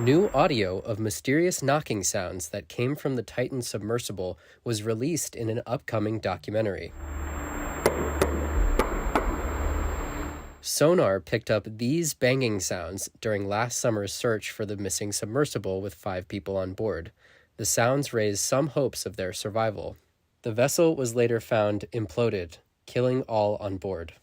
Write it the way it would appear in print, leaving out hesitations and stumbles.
New audio of mysterious knocking sounds that came from the Titan submersible was released in an upcoming documentary. Sonar picked up these banging sounds during last summer's search for the missing submersible with 5 people on board. The sounds raised some hopes of their survival. The vessel was later found imploded, killing all on board.